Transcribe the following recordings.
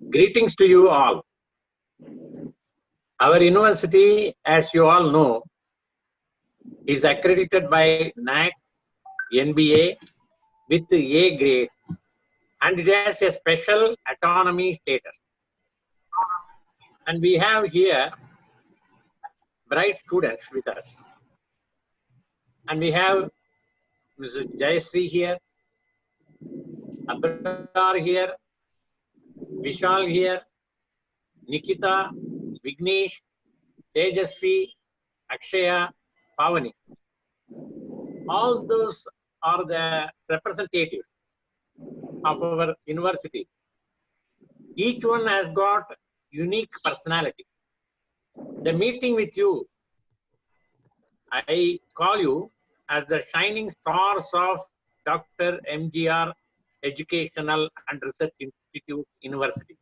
Greetings to you all. Our university, as you all know, is accredited by NAC, NBA with the A grade, and it has a special autonomy status. And we have here bright students with us. And we have Mrs. Jayasri here, Abrar here, Vishal here, Nikita, Vignesh, Tejasvi, Akshaya, Pavani. All those are the representatives of our university. Each one has got unique personality. The meeting with you, I call you as the shining stars of Dr. MGR Educational and Research Institute University.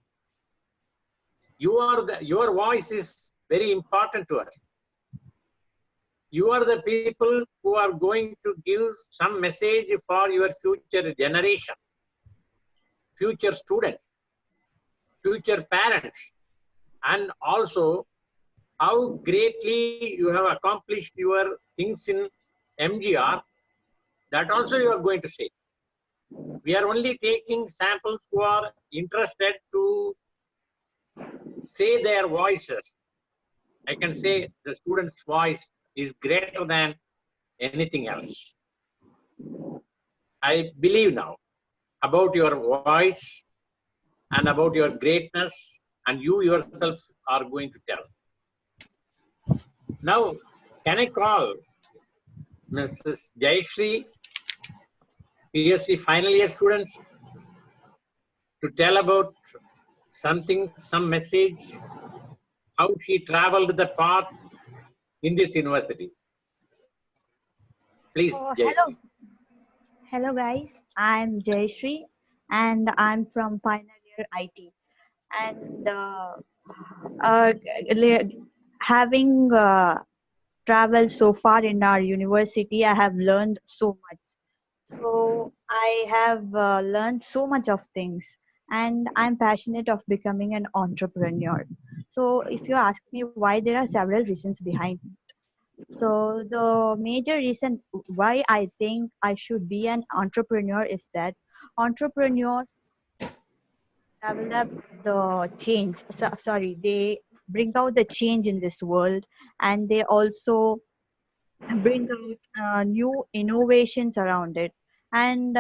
Your voice is very important to us. You are the people who are going to give some message for your future generation, future students, future parents, and also how greatly you have accomplished your things in MGR. That also you are going to say. We are only taking samples who are interested to say their voices. I can say the student's voice is greater than anything else. I believe now about your voice and about your greatness, and you yourself are going to tell. Now, can I call Mrs. Jayashree, PSC final year students, to tell about something, some message, how she traveled the path in this university. Please, Jayashree. Hello guys, I'm Jayashree and I'm from Final Year IT. And uh, having traveled so far in our university, I have learned so much. So I have learned so much of things, and I'm passionate of becoming an entrepreneur. So if you ask me why, there are several reasons behind it. So the major reason why I think I should be an entrepreneur is that entrepreneurs develop the change. Sorry, they bring out the change in this world, and they also bring out new innovations around it. And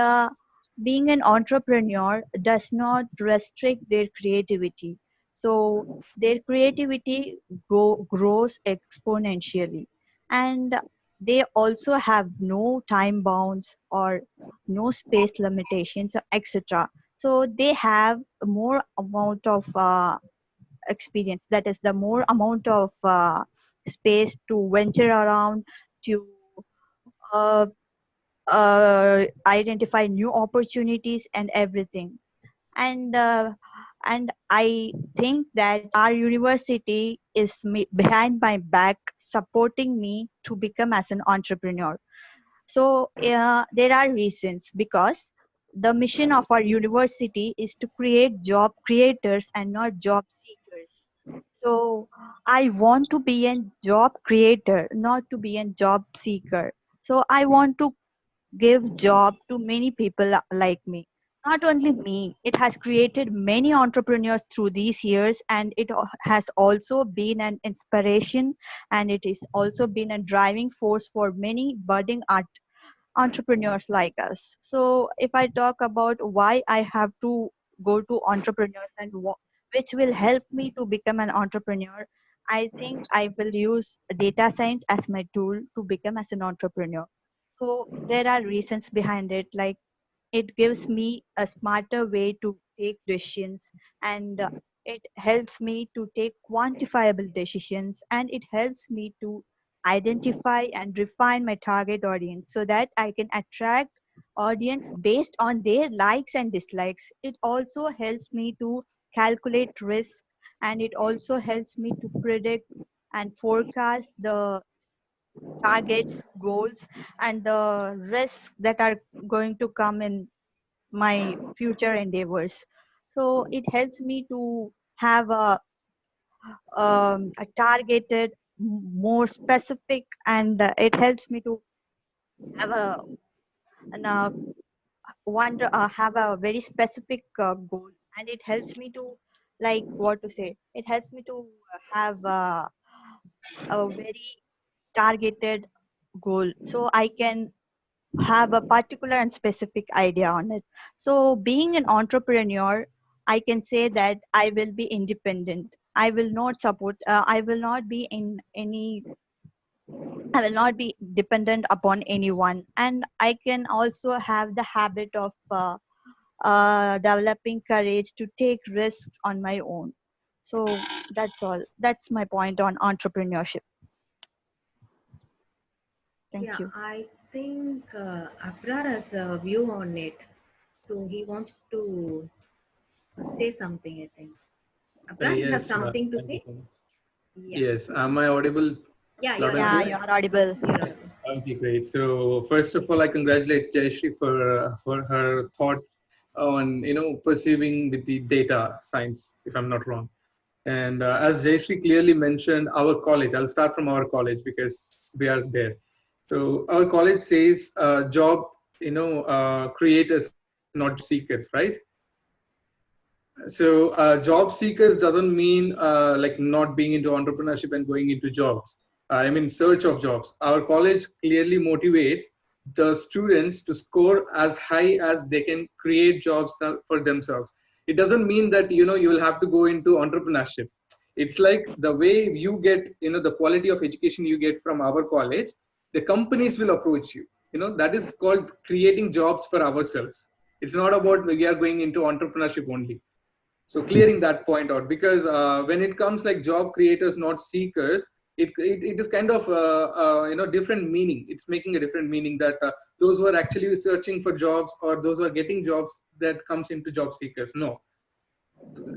being an entrepreneur does not restrict their creativity. So their creativity grows exponentially. And they also have no time bounds or no space limitations, etc. So they have more amount of experience, that is the more amount of space to venture around, to uh, identify new opportunities and everything. And uh, and I think that our university is behind my back, supporting me to become as an entrepreneur. So there are reasons, because the mission of our university is to create job creators and not job seekers. So I want to be a job creator, not to be a job seeker. So I want to give job to many people like me. Not only me, it has created many entrepreneurs through these years, and it has also been an inspiration, and it is also been a driving force for many budding entrepreneurs like us. So if I talk about why I have to go to entrepreneurs and which will help me to become an entrepreneur, I think I will use data science as my tool to become as an entrepreneur. So there are reasons behind it, like it gives me a smarter way to take decisions, and it helps me to take quantifiable decisions, and it helps me to identify and refine my target audience so that I can attract audience based on their likes and dislikes. It also helps me to calculate risk, and it also helps me to predict and forecast the targets, goals, and the risks that are going to come in my future endeavors. So it helps me to have a targeted, more specific, and it helps me to have an, have a very specific goal, and it helps me to, like, what to say, it helps me to have a very targeted goal, so I can have a particular and specific idea on it. So being an entrepreneur, I can say that I will be independent. I will not support, I will not be in any, I will not be dependent upon anyone, and I can also have the habit of developing courage to take risks on my own. So that's all. That's my point on entrepreneurship. Thank Yeah, you. I think Abrar has a view on it. So he wants to say something, I think. Abrar, you have Yes, something to thank you say? so much. Yeah. Yes, am I audible Yeah, loud you're and Yeah, audible. clear? you're audible. You're audible. Okay, great. So first of all, I congratulate Jayashree for her thought on perceiving with the data science, if I'm not wrong. And as Jayashree clearly mentioned, our college. I'll start from our college because we are there. So our college says job, creators, not job seekers, right? So job seekers doesn't mean like not being into entrepreneurship and going into jobs. I mean search of jobs. Our college clearly motivates the students to score as high as they can create jobs for themselves. It doesn't mean that you will have to go into entrepreneurship. It's like the way you get the quality of education you get from our college, the companies will approach you. That is called creating jobs for ourselves. It's not about we are going into entrepreneurship only. So clearing that point out, because when it comes like job creators not seekers, it is kind of different meaning. It's making a different meaning that those who are actually searching for jobs or those who are getting jobs, that comes into job seekers. No,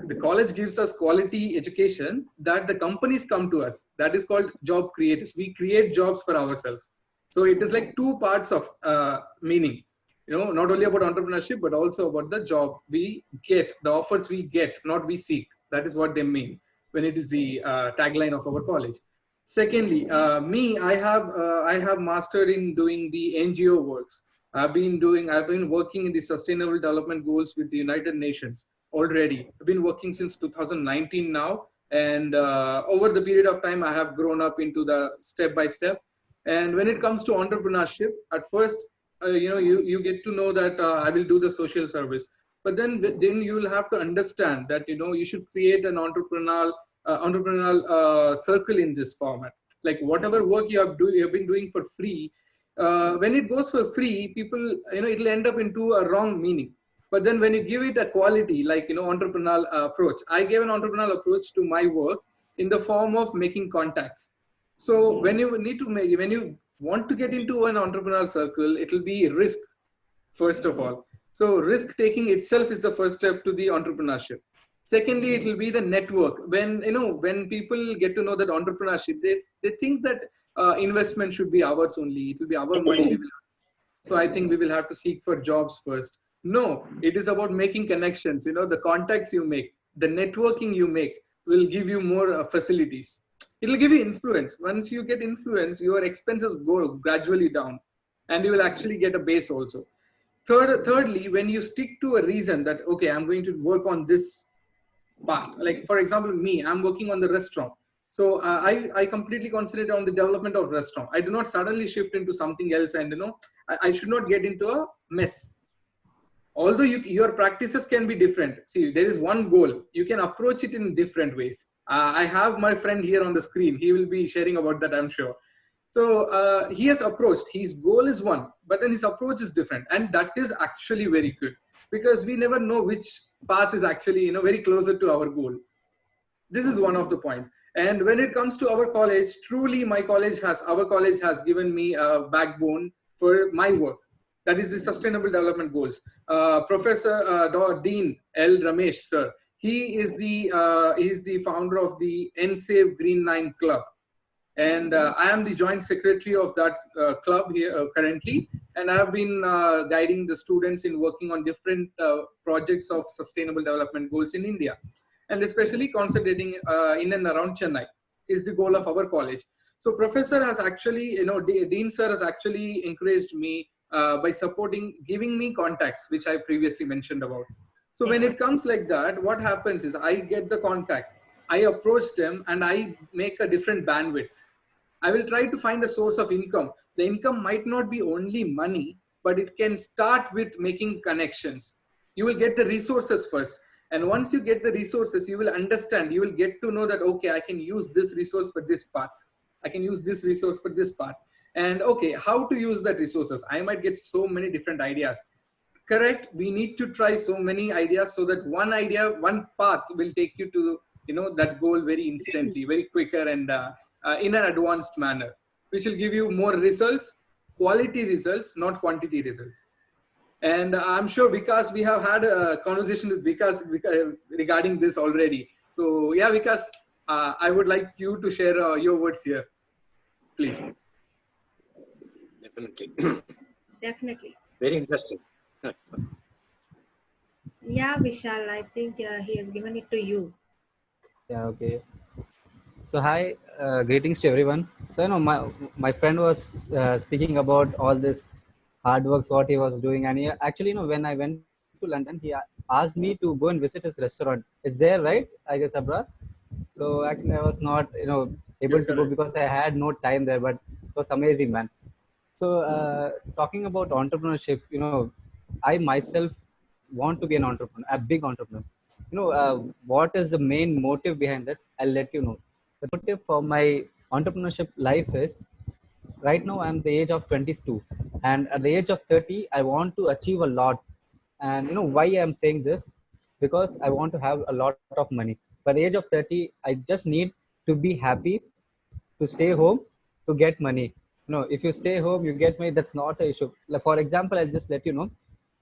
the college gives us quality education that the companies come to us. That is called job creators. We create jobs for ourselves. So it is like two parts of meaning, not only about entrepreneurship but also about the job we get, the offers we get, not we seek. That is what they mean when it is the tagline of our college. Secondly, I have mastered in doing the NGO works. I've been working in the sustainable development goals with the United Nations already. I've been working since 2019 now, and over the period of time I have grown up into the step by step. And when it comes to entrepreneurship, at first you get to know that I will do the social service, but then you will have to understand that you should create an entrepreneurial circle in this format. Like whatever work you have been doing for free, when it goes for free, people, it'll end up into a wrong meaning. But then when you give it a quality, like entrepreneurial approach, I gave an entrepreneurial approach to my work in the form of making contacts. So when you want to get into an entrepreneurial circle, it will be risk, first of all. So risk taking itself is the first step to the entrepreneurship. Secondly, it will be the network. When people get to know that entrepreneurship, they think that investment should be ours only. It will be our money. So I think we will have to seek for jobs first. No, it is about making connections. The contacts you make, the networking you make will give you more facilities. It will give you influence. Once you get influence, your expenses go gradually down, and you will actually get a base also. Thirdly, when you stick to a reason that, okay, I'm going to work on this part. Like for example, me, I'm working on the restaurant. So I completely concentrate on the development of restaurant. I do not suddenly shift into something else, and I should not get into a mess. Although your practices can be different. See, there is one goal. You can approach it in different ways. I have my friend here on the screen. He will be sharing about that, I'm sure. So he has approached. His goal is one, but then his approach is different, and that is actually very good, because we never know which path is actually very closer to our goal. This is one of the points. And when it comes to our college, truly our college has given me a backbone for my work. That is the sustainable development goals. Professor Dean L. Ramesh sir, he is the founder of the NSAVE Green Line Club. And I am the joint secretary of that club here currently, and I have been guiding the students in working on different projects of sustainable development goals in India, and especially concentrating in and around Chennai is the goal of our college. So professor has actually, Dean sir has actually encouraged me by supporting, giving me contacts, which I previously mentioned about. So when it comes like that, what happens is I get the contact, I approach them, and I make a different bandwidth. I will try to find a source of income. The income might not be only money, but it can start with making connections. You will get the resources first. And once you get the resources, you will understand, you will get to know that, okay, I can use this resource for this part. I can use this resource for this part. And okay, how to use that resources? I might get so many different ideas. Correct. We need to try so many ideas so that one idea, one path will take you to, that goal very instantly, very quicker, and in an advanced manner, which will give you more results, quality results, not quantity results. And I'm sure Vikas, we have had a conversation with Vikas regarding this already. So yeah, Vikas, I would like you to share your words here, please. Definitely. Definitely. Very interesting. Yeah, Vishal, I think he has given it to you. Yeah, okay. So hi, greetings to everyone. So my friend was speaking about all this hard works what he was doing, and he, actually when I went to London, he asked me to go and visit his restaurant. It's there, right? I guess abroad. So actually, I was not able to go because I had no time there, but it was amazing, man. So talking about entrepreneurship, I myself want to be an entrepreneur, a big entrepreneur. What is the main motive behind that? I'll let you know. The motive for my entrepreneurship life is right now I'm the age of 22, and at the age of 30, I want to achieve a lot. And why I'm saying this? Because I want to have a lot of money. By the age of 30, I just need to be happy, to stay home, to get money. If you stay home, you get money. That's not an issue. Like, for example, I'll just let you know.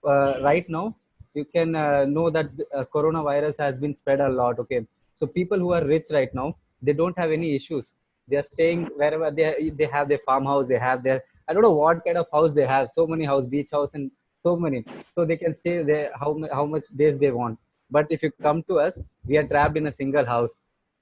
Right now, you can know that coronavirus has been spread a lot. Okay, so people who are rich right now, they don't have any issues. They are staying wherever they have their farmhouse. They have their, I don't know what kind of house they have. So many house, beach house, and so many. So they can stay there how much days they want. But if you come to us, we are trapped in a single house.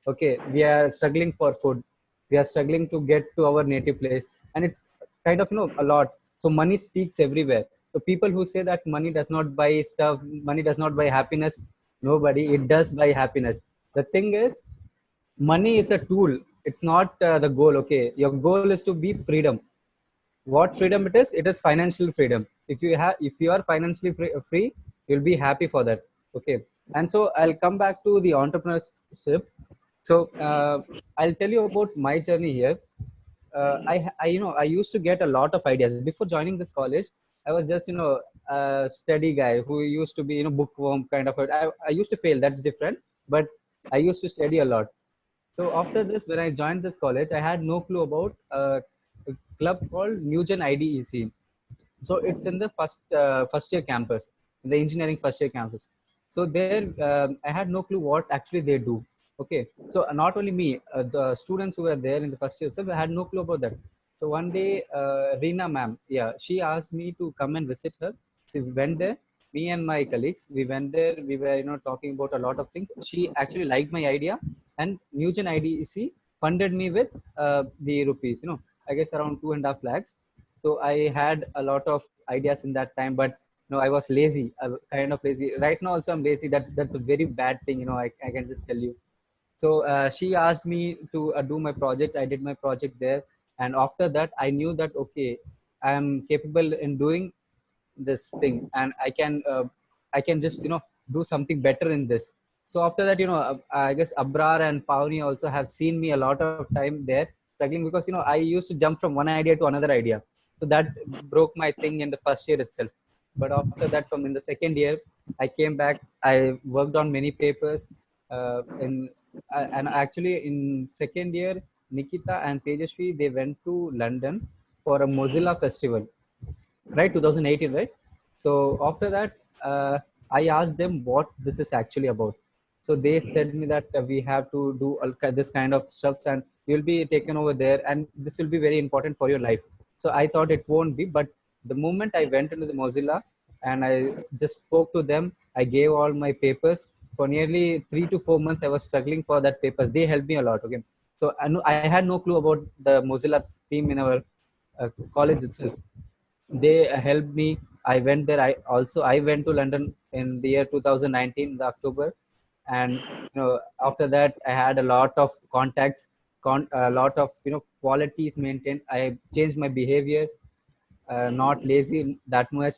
Okay, we are struggling for food, we are struggling to get to our native place, and it's kind of a lot. So money speaks everywhere. So people who say that money does not buy stuff, money does not buy happiness, nobody, it does buy happiness. The thing is, money is a tool, it's not the goal. Okay, your goal is to be freedom. What freedom it is? It is financial freedom. If you are financially free, you'll be happy for that. Okay, and so I'll come back to the entrepreneurship. So I'll tell you about my journey here. I used to get a lot of ideas before joining this college. I was just a steady guy who used to be bookworm kind of. I used to fail, that's different, but I used to study a lot. So after this, when I joined this college, I had no clue about a club called Newgen IDEC. So it's in the first year campus, in the engineering first year campus. So there, I had no clue what actually they do. Okay, so not only me, the students who were there in the first year itself, I had no clue about that. So one day, Reena ma'am, yeah, she asked me to come and visit her. So we went there, me and my colleagues, we went there, we were talking about a lot of things. She actually liked my idea, and Newgen IDEC funded me with the rupees, I guess around 2.5 lakhs. So I had a lot of ideas in that time, but I was lazy, kind of lazy. Right now also I'm lazy. That's a very bad thing, I can just tell you. So she asked me to do my project. I did my project there, and after that I knew that okay, I am capable in doing this thing, and I can just do something better in this. So after that, I guess Abrar and Pawnee also have seen me a lot of time there struggling, because I used to jump from one idea to another idea. So that broke my thing in the first year itself. But after that, from in the second year, I came back. I worked on many papers, and actually in second year, Nikita and Tejashvi, they went to London for a Mozilla festival, right? 2018, right? So after that, I asked them what this is actually about. So they said me that we have to do all this kind of stuff, and you'll be taken over there, and this will be very important for your life. So I thought it won't be, but the moment I went into the Mozilla and I just spoke to them, I gave all my papers. For nearly 3 to 4 months, I was struggling for that papers. They helped me a lot. Okay, so I had no clue about the Mozilla team in our college itself. They helped me. I went there. I went to London in the year 2019, in the October, and after that I had a lot of contacts, a lot of qualities maintained. I changed my behavior, not lazy that much.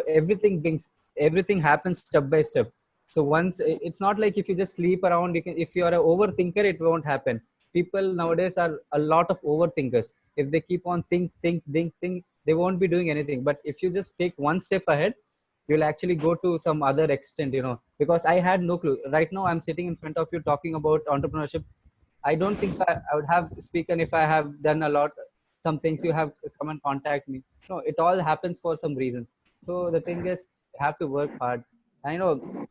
Everything happens step by step. So once it's not like if you just sleep around, if you are an overthinker, it won't happen. People nowadays are a lot of overthinkers. If they keep on think, they won't be doing anything. But if you just take one step ahead, you'll actually go to some other extent, because I had no clue. Right now I'm sitting in front of you talking about entrepreneurship. I don't think so I would have spoken if I have done a lot. Some things you have come and contact me. No, it all happens for some reason. So the thing is, you have to work hard. I know,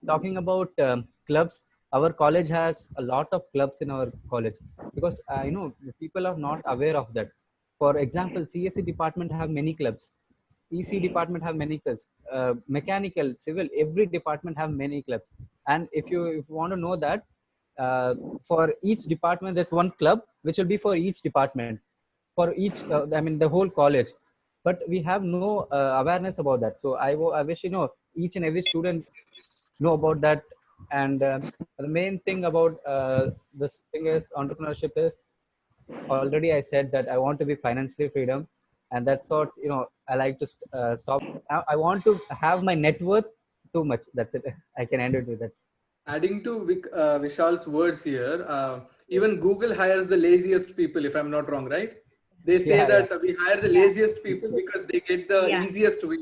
talking about clubs, our college has a lot of clubs in our college, because people are not aware of that. For example, CSE department have many clubs, EC department have many clubs, mechanical, civil, every department have many clubs. And if you want to know that, for each department there's one club which will be for each department, for each the whole college. But we have no awareness about that. So I wish each and every student know about that. And the main thing about this thing is entrepreneurship is, already I said that I want to be financially freedom, and that's what I like to stop. I want to have my net worth too much. That's it. I can end it with that. Adding to Vishal's words here, even Google hires the laziest people, if I'm not wrong, right? They say Yeah, that we hire the laziest people because they get the Yeah. easiest way,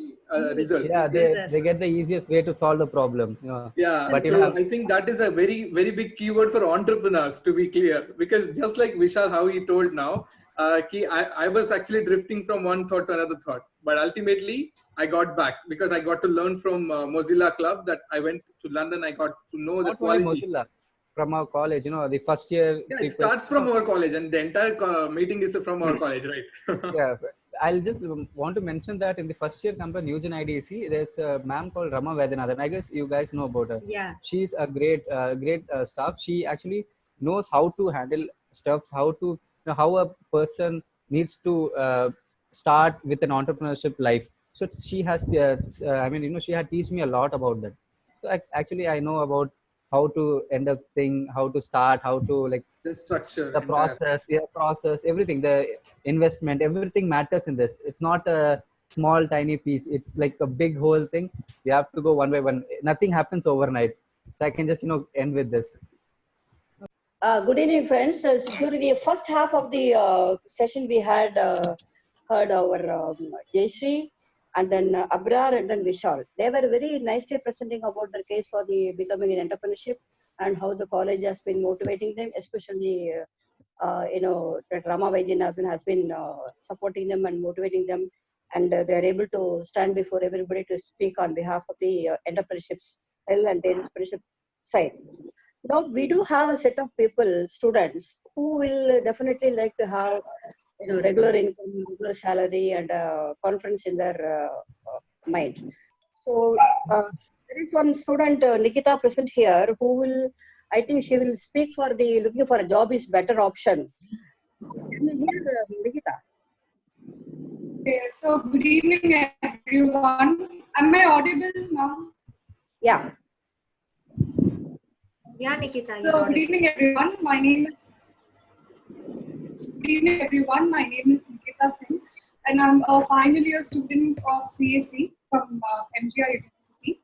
results. Yeah, they get the easiest way to solve the problem. Yeah, But so I think that is a very, very big keyword for entrepreneurs, to be clear. Because just like Vishal, how he told now, I was actually drifting from one thought to another thought. But ultimately, I got back because I got to learn from Mozilla Club, that I went to London. I got to know the not only qualities. Mozilla, from our college, the first year Yeah, people, it starts from our college, and the entire meeting is from our college, right? yeah, I'll just want to mention that in the first year company, New Gen IDC, there's a ma'am called Rama Vedyanathan. I guess you guys know about her. Yeah. She's a great staff. She actually knows how to handle stuffs, how to how a person needs to start with an entrepreneurship life. So she has, she had teach me a lot about that. So actually, I know about how to end up thing, how to start, how to The structure. the process, everything, the investment, everything matters in this. It's not a small tiny piece. It's like a big whole thing. We have to go one by one. Nothing happens overnight. So I can just end with this. Good evening, friends. During the first half of the session, we had heard our Jayashree, and then Abrar, and then Vishal. They were very nicely presenting about their case for the becoming an entrepreneurship and how the college has been motivating them, especially that Rama Vaidyanathan has been supporting them and motivating them, and they are able to stand before everybody to speak on behalf of the entrepreneurship style and the entrepreneurship side. Now we do have a set of people, students, who will definitely like to have regular income, regular salary, and confidence in their mind. So there is one student, Nikita, present here, who will, I think she will speak for the looking for a job is better option. Can you hear Nikita? Okay, so good evening, everyone. Am I audible now? Yeah. Yeah, Nikita. So good evening, everyone. My name is Nikita Singh, and I'm a final year student of CSE from MGR University.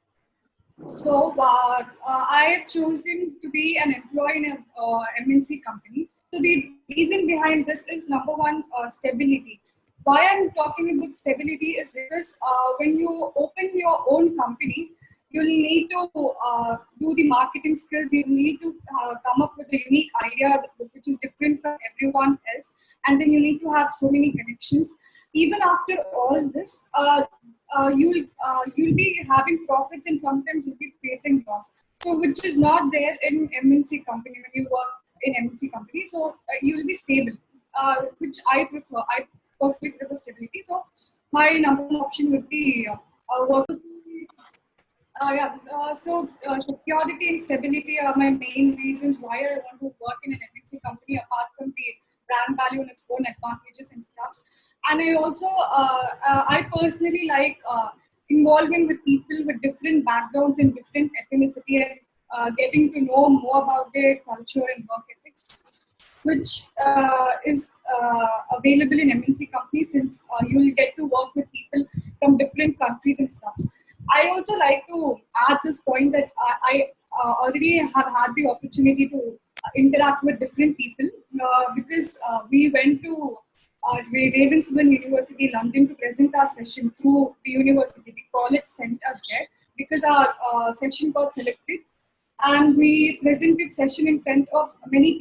So I have chosen to be an employee in a MNC company. So the reason behind this is, number one, stability. Why I'm talking about stability is because when you open your own company, you'll need to do the marketing skills. You need to come up with a unique idea which is different from everyone else, and then you need to have so many connections. Even after all this, you'll be having profits, and sometimes you'll be facing loss. So which is not there in MNC company when you work in MNC company. So you will be stable, which I prefer. I personally prefer stability. So my number one option would be work. Security and stability are my main reasons why I want to work in an MNC company, apart from the brand value and its own advantages and stuff. And I also, I personally like involving with people with different backgrounds and different ethnicity, and getting to know more about their culture and work ethics, which is available in MNC companies, since you will get to work with people from different countries and stuff. I also like to add this point that I already have had the opportunity to interact with different people, because we went to Ravensbourne University, London, to present our session through the university. The college sent us there because our session got selected, and we presented session in front of many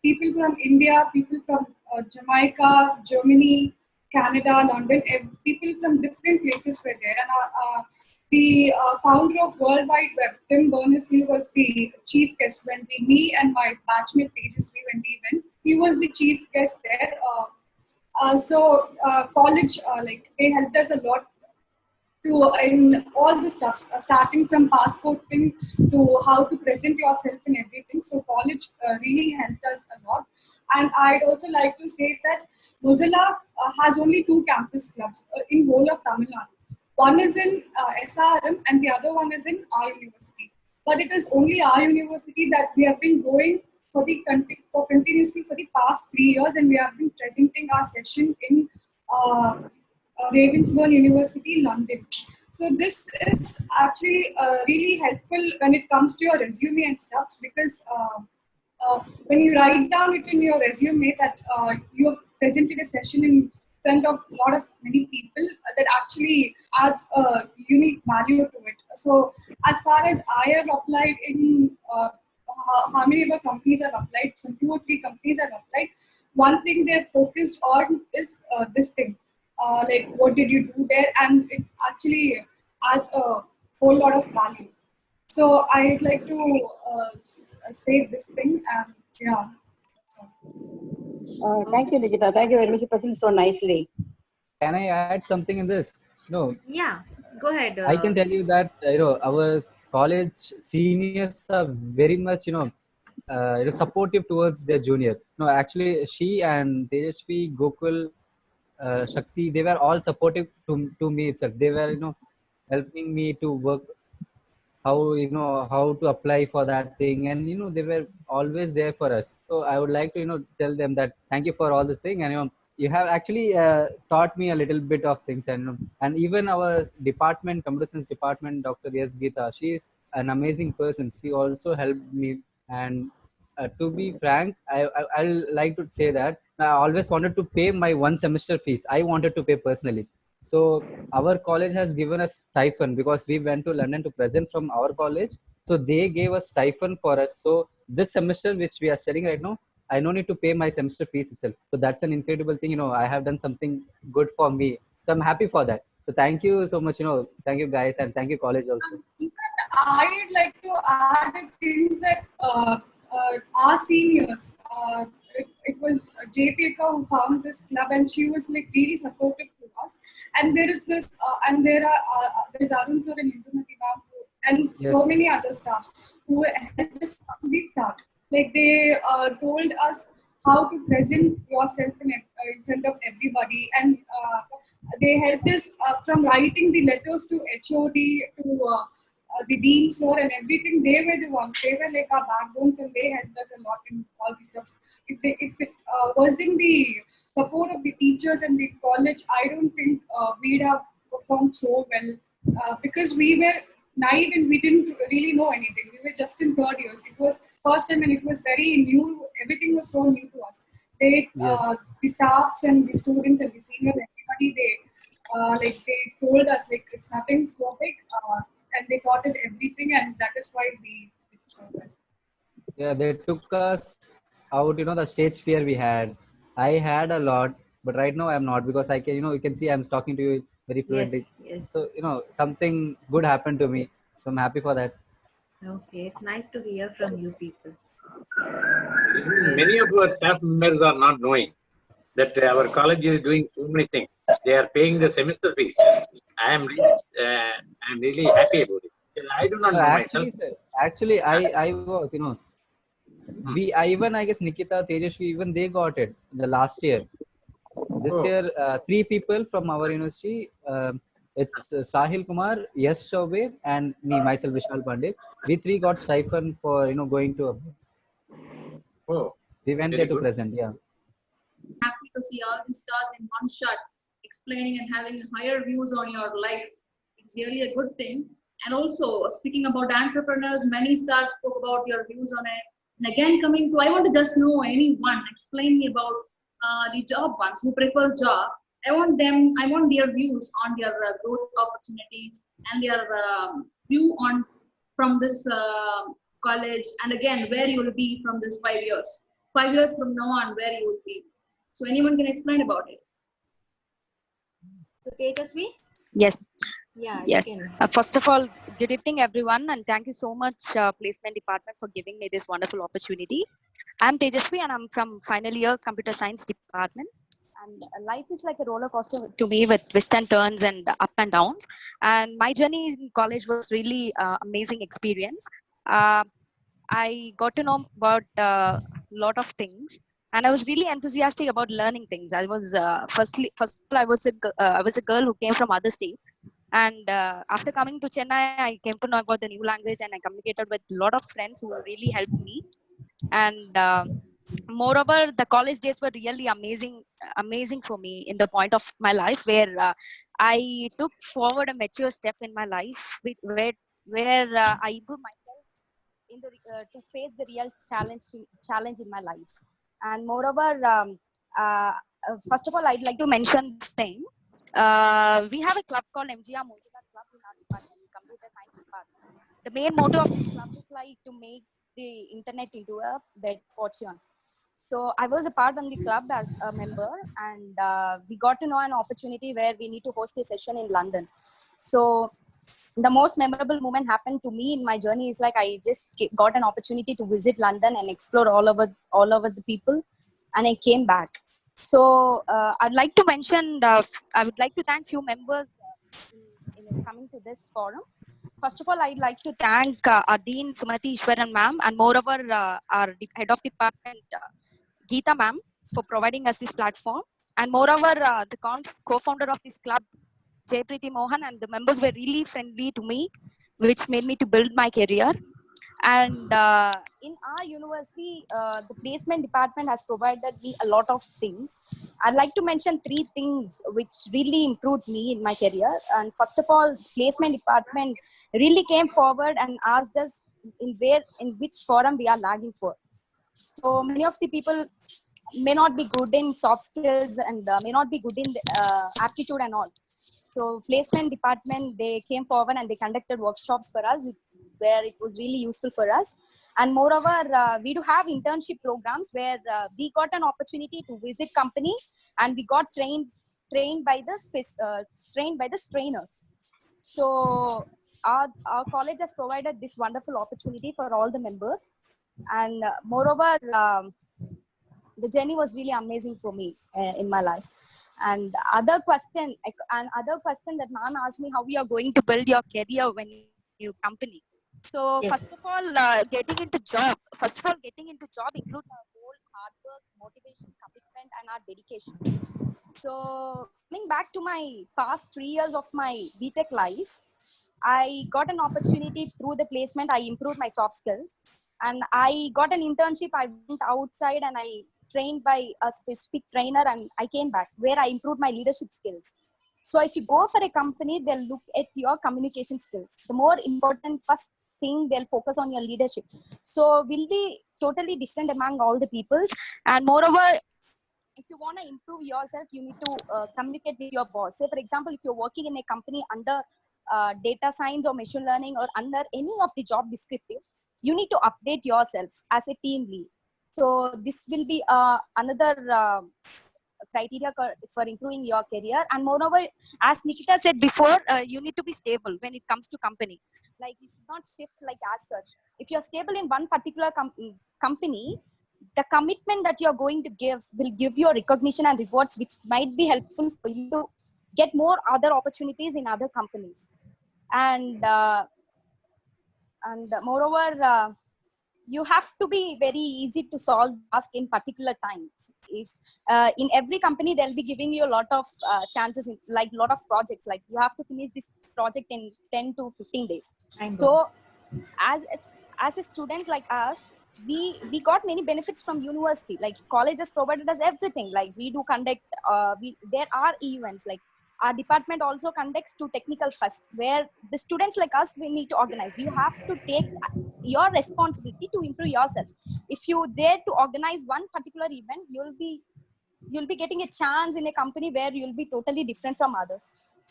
people from India, people from Jamaica, Germany, Canada, London. People from different places were there, and the founder of World Wide Web, Tim Berners-Lee, was the chief guest when me and my batchmate Tejasvi, when we went. He was the chief guest there. College, like, they helped us a lot to in all the stuff, starting from passporting to how to present yourself and everything. So college really helped us a lot. And I'd also like to say that Mozilla has only 2 campus clubs in whole of Tamil Nadu. One is in SRM and the other one is in our university. But it is only our university that we have been going for continuously for the past 3 years, and we have been presenting our session in Ravensbourne University, London. So this is actually really helpful when it comes to your resume and stuff, because when you write down it in your resume that you have presented a session in front of a lot of many people, that actually adds a unique value to it. So as far as I have applied in how many of our companies have applied, some 2 or 3 companies have applied. One thing they're focused on is this thing. Like, what did you do there? And it actually adds a whole lot of value. So I'd like to say this thing, and yeah. Thank you, Nikita. Thank you very much. You presented so nicely. Can I add something in this? No, Yeah, go ahead. I can tell you that our college seniors are very much supportive towards their junior. No, actually, she and Tejasvi, Gokul, Shakti, they were all supportive to me itself. They were helping me to work how to apply for that thing, and they were always there for us. So I would like to tell them that thank you for all this thing, and you have actually taught me a little bit of things, and even our department, computer science department, Dr. S. Geeta, she is an amazing person. She also helped me, and to be frank, I'll like to say that I always wanted to pay my 1 semester fees. I wanted to pay personally. So our college has given us stipend because we went to London to present from our college. So they gave us stipend for us. So this semester, which we are studying right now, I no need to pay my semester fees itself. So that's an incredible thing. I have done something good for me. So I'm happy for that. So thank you so much. Thank you guys, and thank you college also. I'd like to add a thing that our seniors, it was JPK who found this club, and she was like really supportive to us. And there is this, and there's Arun sir and Indumati ma'am, and Yes. so many other staffs who helped us from the start. Like, they told us how to present yourself in front of everybody, and they helped us from writing the letters to HOD to the dean sir and everything. They were the ones. They were like our backbones, and they helped us a lot in all these stuff. If it wasn't the support of the teachers and the college, I don't think we'd have performed so well, because we were naive and we didn't really know anything. We were just in 3rd years. It was first time, and it was very new. Everything was so new to us. They, Yes. the staffs and the students and the seniors, everybody, they told us like it's nothing so big, and they taught us everything, and that is why we did so well. Yeah, they took us out, the stage fear we had. I had a lot, but right now I'm not, because I can, you can see I'm talking to you very Yes, fluently. yes. So, something good happened to me. So I'm happy for that. Okay, it's nice to hear from you people. Even many of our staff members are not knowing that our college is doing so many things. They are paying the semester fees. I am really happy about it. I do not know myself. Actually, sir, actually, I was, I even, I guess, Nikita, Tejashvi, even they got it the last year. This Oh. year, 3 people from our university, it's Sahil Kumar, Yash Chaubey, and me, myself, Vishal Pandit. We 3 got stipend for, going to, Oh, we went very there to good. present, yeah. Happy to see all the stars in one shot, explaining and having higher views on your life. It's really a good thing. And also, speaking about entrepreneurs, many stars spoke about your views on it. And again, coming to, I want to just know anyone, explain me about the job ones who prefer job. I want their views on their growth opportunities and their view on from this college, and again, where you will be from this 5 years. 5 years from now on, where you will be. So anyone can explain about it. So Tejasvi? Yes, Yeah, yes. you can. First of all, good evening, everyone, and thank you so much, Placement Department, for giving me this wonderful opportunity. I'm Tejasvi, and I'm from final year Computer Science Department. And life is like a roller coaster to me, with twists and turns and up and downs. And my journey in college was really amazing experience. I got to know about a lot of things, and I was really enthusiastic about learning things. I was first of all, I was a girl who came from other state, and after coming to Chennai, I came to know about the new language, and I communicated with a lot of friends who really helped me. And moreover, the college days were really amazing for me in the point of my life where I took forward a mature step in my life, where I improved myself in the to face the real challenge in my life. And moreover, first of all, I'd like to mention this thing. We have a club called MGR Mozilla Club in our department, Computer Science Department. The main motto of this club is like to make the internet into a bed fortune. So I was a part of the club as a member, and we got to know an opportunity where we need to host a session in London. So the most memorable moment happened to me in my journey is like I just got an opportunity to visit London and explore all over the people, and I came back. So I'd like to mention, I would like to thank few members in coming to this forum. First of all, I'd like to thank our Dean Sumati Ishwaran ma'am, and moreover our head of department Geeta ma'am, for providing us this platform. And moreover, the co-founder of this club, Jaypriti Mohan, and the members were really friendly to me, which made me to build my career. And in our university, the placement department has provided me a lot of things. I'd like to mention 3 things which really improved me in my career. And first of all, placement department really came forward and asked us in which forum we are lagging for. So many of the people may not be good in soft skills and may not be good in aptitude and all. So placement department, they came forward and they conducted workshops for us, where it was really useful for us. And moreover, we do have internship programs where we got an opportunity to visit company, and we got trained by the trainers. So our college has provided this wonderful opportunity for all the members. And moreover, the journey was really amazing for me in my life. And other question that ma'am asked me, how you are going to build your career when you company. So Yes. first of all, getting into job includes our whole hard work, motivation, commitment, and our dedication. So coming back to my past 3 years of my BTech life, I got an opportunity through the placement. I improved my soft skills, and I got an internship. I went outside and I trained by a specific trainer, and I came back where I improved my leadership skills. So if you go for a company, they'll look at your communication skills. The more important first thing, they'll focus on your leadership. So we'll be totally different among all the people. And moreover, if you want to improve yourself, you need to communicate with your boss. Say, for example, if you're working in a company under data science or machine learning or under any of the job descriptive, you need to update yourself as a team lead. So this will be another criteria for improving your career. And moreover, as Nikita said before, you need to be stable when it comes to company. Like, you should not shift like as such. If you're stable in one particular company, the commitment that you're going to give will give you a recognition and rewards, which might be helpful for you to get more other opportunities in other companies. And moreover, you have to be very easy to solve task in particular times. If in every company they'll be giving you a lot of chances, in, like lot of projects, like you have to finish this project in 10 to 15 days. So as as a students like us, we got many benefits from university. Like colleges provided us everything. Like we do conduct there are events, like our department also conducts two technical fests where the students like us, we need to organize. You have to take your responsibility to improve yourself. If you dare to organize one particular event, you'll be getting a chance in a company where you'll be totally different from others.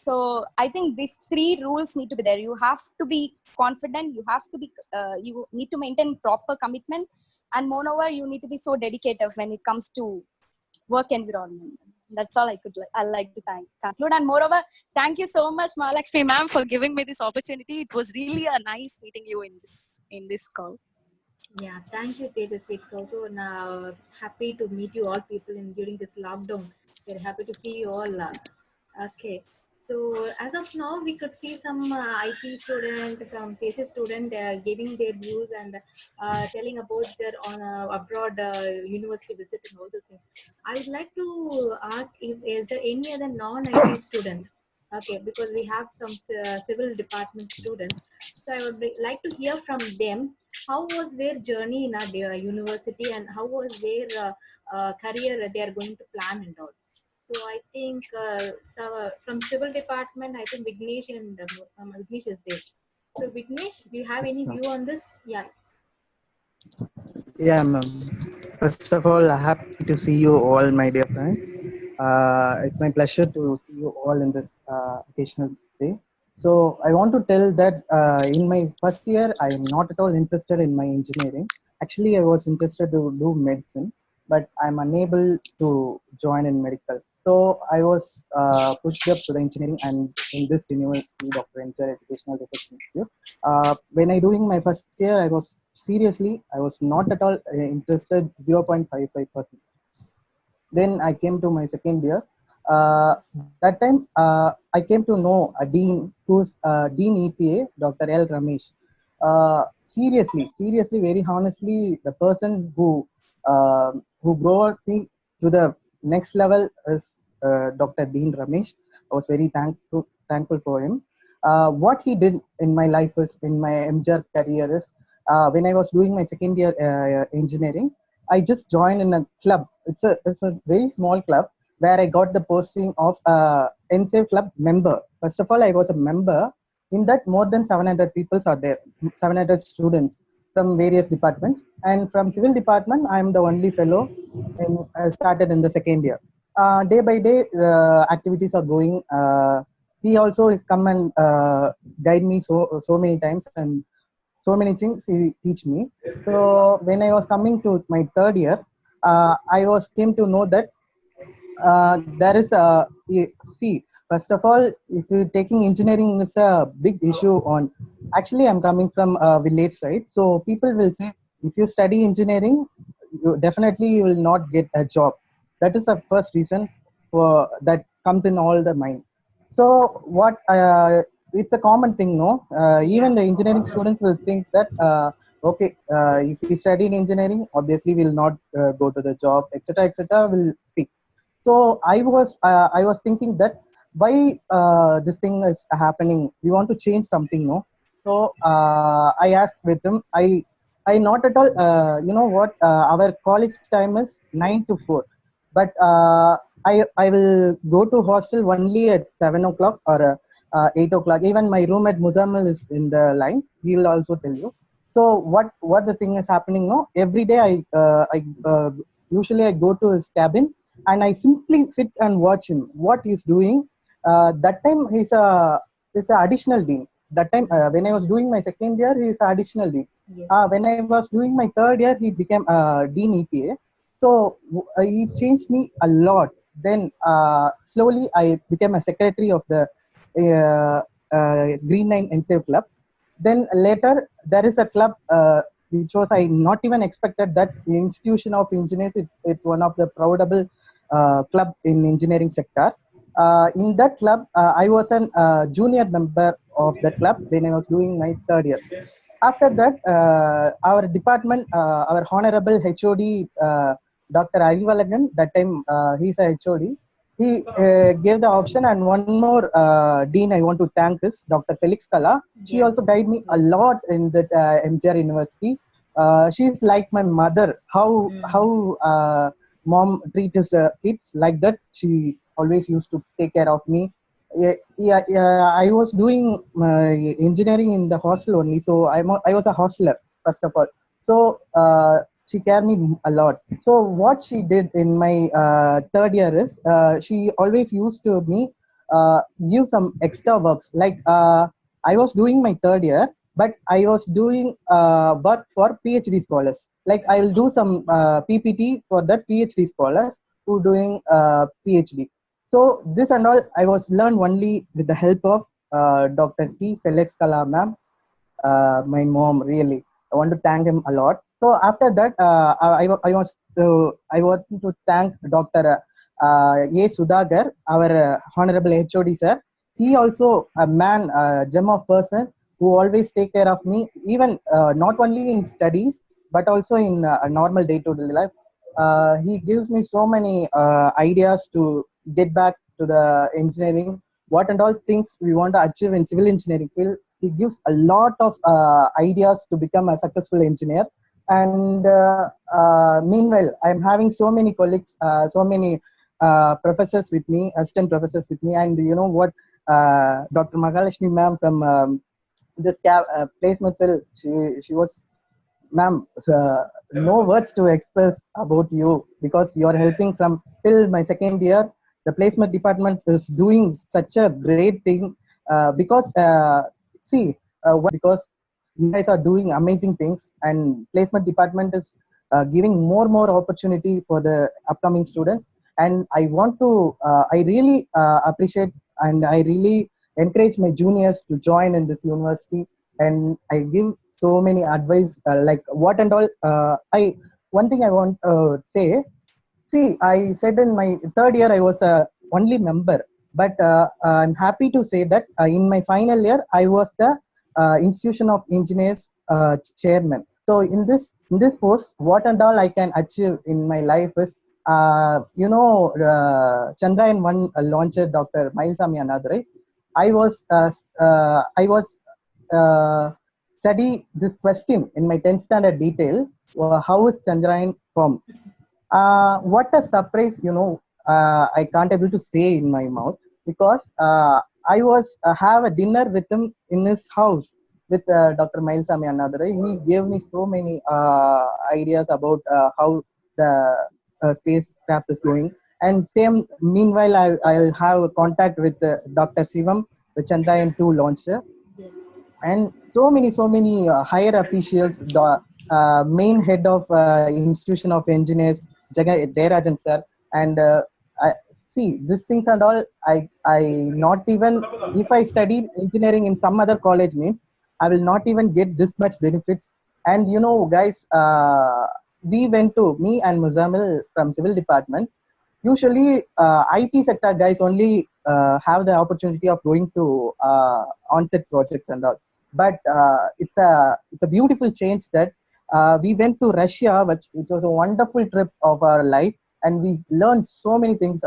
So I think these three rules need to be there. You have to be confident, you have to be you need to maintain proper commitment, and moreover you need to be so dedicated when it comes to work environment. That's all I like to conclude. And moreover, thank you so much, Mahalakshmi ma'am, for giving me this opportunity. It was really a nice meeting you in this call. Yeah, thank you, Tejasvi. It's also now happy to meet you all people during this lockdown. We're happy to see you all. Okay. So as of now, we could see some IT student, some CSS student giving their views and telling about their on abroad university visit and all those things. I would like to ask if is there any other non-IT student? Okay, because we have some civil department students. So I would like to hear from them. How was their journey in our university and how was their career they are going to plan and all? So I think from civil department, I think Vignesh and Vignesh is there. So Vignesh, do you have any view on this? Yeah. Yeah, ma'am. First of all, happy to see you all, my dear friends. It's my pleasure to see you all in this occasional day. So I want to tell that in my first year, I am not at all interested in my engineering. Actually, I was interested to do medicine, but I'm unable to join in medical. So I was pushed up to the engineering and in this university, Dr. Enter Educational Research Institute. When I doing my first year, I was not at all interested, 0.55%. Then I came to my second year. That time I came to know a dean who's Dean EPA, Dr. L. Ramesh. Seriously, very honestly, the person who brought me to the next level is Dr. Dean Ramesh. I was very thankful for him. What he did in my life is, in my MJR career is, when I was doing my second year engineering, I just joined in a club. It's a very small club where I got the posting of NSAVE club member. First of all, I was a member. In that, more than 700 people are there, 700 students from various departments. And from civil department, I am the only fellow started in the second year. Day by day, activities are going. He also come and guide me so many times, and so many things he teach me. So when I was coming to my third year, I came to know that there is a see. First of all, if you're taking engineering is a big issue on. Actually, I'm coming from a village side, so people will say if you study engineering, you will not get a job. That is the first reason for that comes in all the mind. So what? It's a common thing, no? Even the engineering students will think that okay, if we study in engineering, obviously we'll not go to the job, etc., etc. Will speak. So I was thinking that why this thing is happening. We want to change something, no? So I asked with him. I not at all. You know what? Our college time is 9 to 4, but I will go to hostel only at 7 o'clock or 8 o'clock. Even my roommate Muzammil is in the line. He will also tell you. So what the thing is happening, no? Every day I usually I go to his cabin and I simply sit and watch him what he's doing. That time he's a additional dean. That time when I was doing my second year, he's additional dean. Yes. When I was doing my third year, he became dean EPA. So he changed me a lot. Then slowly I became a secretary of the Green Line NSAVE club. Then later there is a club which was I not even expected that the institution of engineers. It's one of the proudable club in engineering sector. In that club, I was an junior member of that club when I was doing my third year. After that, our department, our honorable HOD, Dr. Arivalagan, that time he's a HOD, he gave the option, and one more dean I want to thank is Dr. Felix Kala. She also guided me a lot in that MGR University. She's like my mother. How mom treats her kids like that. She always used to take care of me. Yeah, I was doing engineering in the hostel only, so I was a hostler first of all. So she cared me a lot. So what she did in my third year is she always used to me give some extra works. Like I was doing my third year, but I was doing work for PhD scholars. Like I will do some PPT for the PhD scholars who doing PhD. So this and all I was learned only with the help of Dr. T. Felix Kala ma'am, my mom. Really, I want to thank him a lot. So after that, I want to thank Dr. A. Sudhagar, our honorable HOD sir. He also a man, gem of person who always take care of me, even not only in studies but also in a normal day-to-day life. He gives me so many ideas to get back to the engineering, what and all things we want to achieve in civil engineering field. He gives a lot of ideas to become a successful engineer. And meanwhile, I'm having so many colleagues, so many professors with me, assistant professors with me. And you know what, Dr. Mahalakshmi ma'am from this placement cell, she was, ma'am, no words to express about you, because you are helping from till my second year. The placement department is doing such a great thing because because you guys are doing amazing things, and placement department is giving more opportunity for the upcoming students. And I want to I really appreciate, and I really encourage my juniors to join in this university. And I give so many advice like what and all. I One thing I want to say. See, I said in my third year I was a only member, but I'm happy to say that in my final year I was the Institution of Engineers chairman. So in this post, what and all I can achieve in my life is, Chandrayaan-1 launcher Dr. Mailsamy Annadurai. I was study this question in my 10th standard detail. How is Chandrayaan formed? What a surprise, I can't able to say in my mouth, because I was have a dinner with him in his house with Dr. Mailsamy Annadurai. He gave me so many ideas about how the spacecraft is going. And same, meanwhile, I'll have a contact with Dr. Sivam, the Chandrayaan-2 launcher. And so many higher officials, the main head of Institution of Engineers, Jayarajan sir. And I see these things and all. I not even, if I studied engineering in some other college, means I will not even get this much benefits. And guys, we went to, me and Muzammil from civil department. Usually IT sector guys only have the opportunity of going to on-set projects and all. But it's a beautiful change that we went to Russia, which was a wonderful trip of our life, and we learned so many things,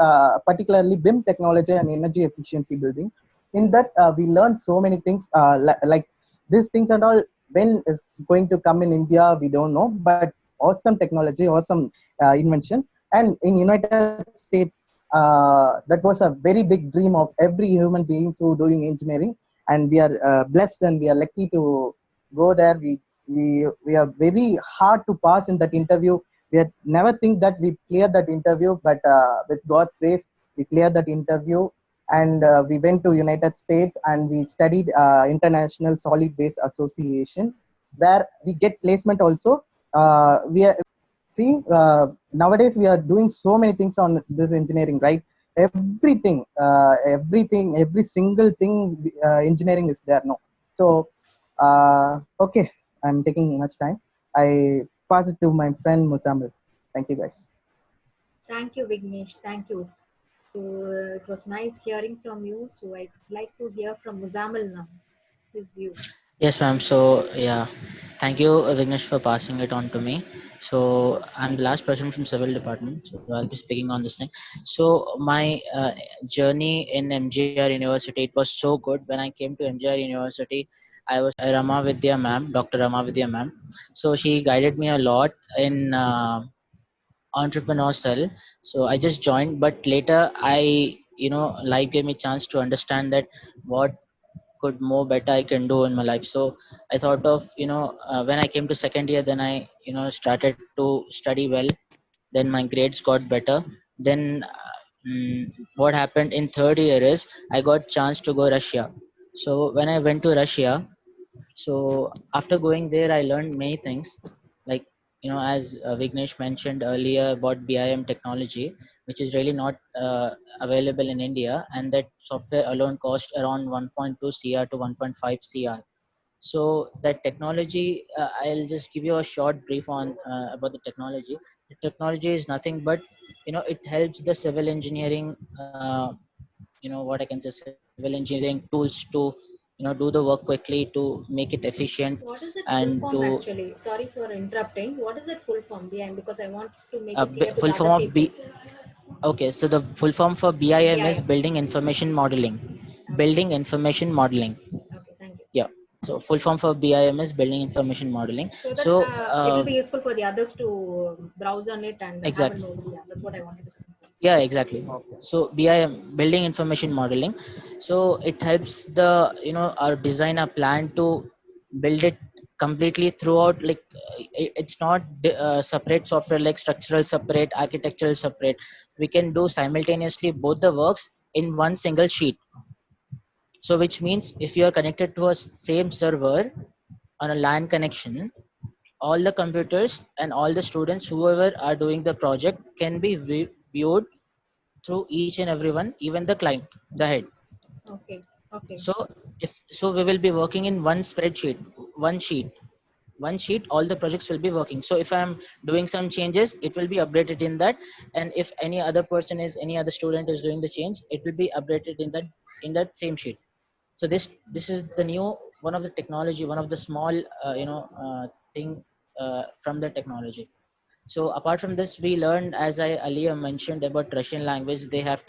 particularly BIM technology and energy efficiency building. In that, we learned so many things, like these things and all. When is going to come in India, we don't know. But awesome technology, awesome invention. And in United States, that was a very big dream of every human being who doing engineering. And we are blessed and we are lucky to go there. We are very hard to pass in that interview. We had never think that we cleared that interview, but with God's grace, we cleared that interview. And we went to United States and we studied International Solid Waste Association, where we get placement also. Nowadays we are doing so many things on this engineering, right? Everything, every single thing, engineering is there now. So, okay, I'm taking much time. I pass it to my friend Musamil. Thank you, guys. Thank you, Vignesh. Thank you. So it was nice hearing from you. So I'd like to hear from Muzamal now, his view. Yes, ma'am. So, yeah, thank you, Vignesh, for passing it on to me. So, I'm the last person from civil department, so I'll be speaking on this thing. So, my journey in MGR University, it was so good. When I came to MGR University, I was Rama Vidya ma'am, Dr. Rama Vidya ma'am. So, she guided me a lot in entrepreneur cell. So, I just joined, but later life gave me chance to understand that what could more better I can do in my life. So I thought of, when I came to second year, then I, started to study well. Then my grades got better. Then what happened in third year is I got chance to go Russia. So when I went to Russia, so after going there, I learned many things, like as Vignesh mentioned earlier about BIM technology, which is really not available in India, and that software alone cost around 1.2 cr to 1.5 cr. So that technology, I'll just give you a short brief on about the technology. The technology is nothing but it helps the civil engineering. What I can say, civil engineering tools to do the work quickly to make it efficient What is it full and form to actually? Sorry for interrupting. What is it full form behind? Because I want to make it clear to full the form other of people. B. Okay, so the full form for BIM is BIM. Building Information Modeling. Okay. Building Information Modeling. Okay. Thank you. Yeah. So full form for BIM is Building Information Modeling. So that So it will be useful for the others to browse on it and have an exactly. overview. Yeah, that's what I wanted to say. Yeah, exactly. So BIM, Building Information Modeling. So it helps the our design a plan to build it completely throughout. Like it's not separate software like structural separate, architectural separate. We can do simultaneously both the works in one single sheet. So which means if you are connected to a same server on a LAN connection, all the computers and all the students whoever are doing the project can be viewed through each and everyone, even the client, the head. Okay. Okay. So if so, we will be working in one spreadsheet, one sheet, one sheet. All the projects will be working. So if I'm doing some changes, it will be updated in that, and if any other student is doing the change, it will be updated in that same sheet. So this is the new one of the technology, one of the small thing from the technology. So apart from this, we learned, as I earlier mentioned, about Russian language. They have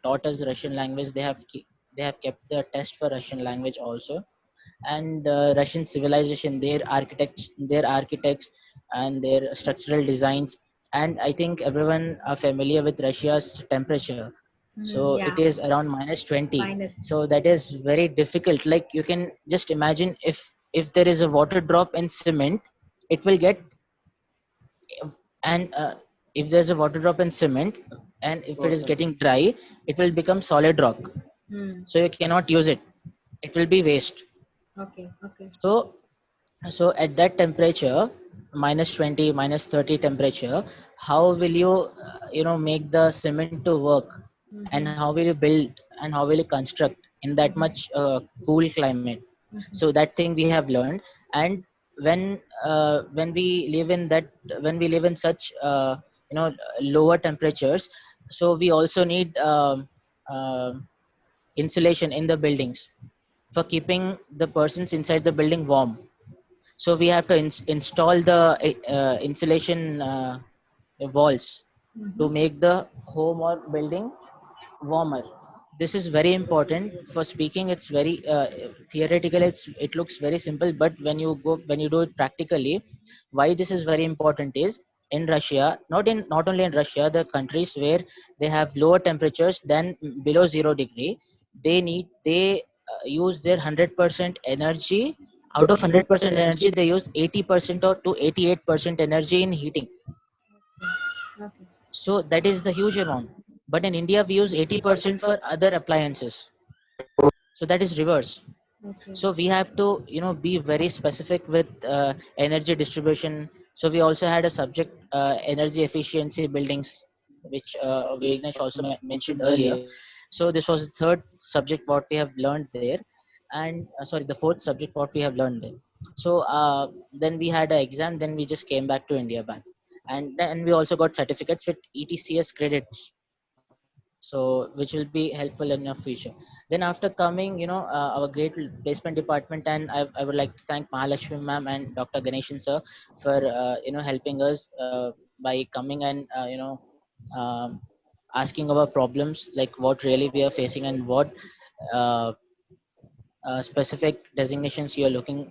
taught us Russian language. They have kept the test for Russian language also, and Russian civilization, their architects, and their structural designs. And I think everyone are familiar with Russia's temperature. So it Yeah. is around -20. Minus. So that is very difficult. Like you can just imagine if there is a water drop in cement, it will get and if there's a water drop in cement and if it is getting dry, it will become solid rock. Hmm. So you cannot use it. It will be waste. Okay. Okay. So so at that temperature, -20, -30 temperature, how will you make the cement to work, and Mm-hmm. how will you build and how will you construct in that Mm-hmm. much cool climate? Mm-hmm. So that thing we have learned. And when we live in that, when we live in such lower temperatures, so we also need insulation in the buildings for keeping the persons inside the building warm. So we have to install the insulation walls to Mm-hmm. make the home or building warmer. This is very important. For speaking, it's very theoretical. It looks very simple, but when you do it practically, why this is very important is in Russia, not only in Russia, the countries where they have lower temperatures than below 0 degree, they use their 100% energy. Out of 100% energy, they use 80% or to 88% energy in heating. Okay. So that is the huge amount. But in India, we use 80% for other appliances. So that is reverse. Okay. So we have to, be very specific with energy distribution. So we also had a subject, energy efficiency buildings, which Vignesh also mentioned earlier. So this was the third subject what we have learned there, and sorry, the fourth subject what we have learned there. So then we had an exam, then we just came back to India back. And then we also got certificates with ETCS credits, so which will be helpful in your future. Then after coming, our great placement department, and I would like to thank Mahalakshmi ma'am and Dr. Ganeshan sir for helping us by coming and um, asking our problems, like what really we are facing and what uh, specific designations you're looking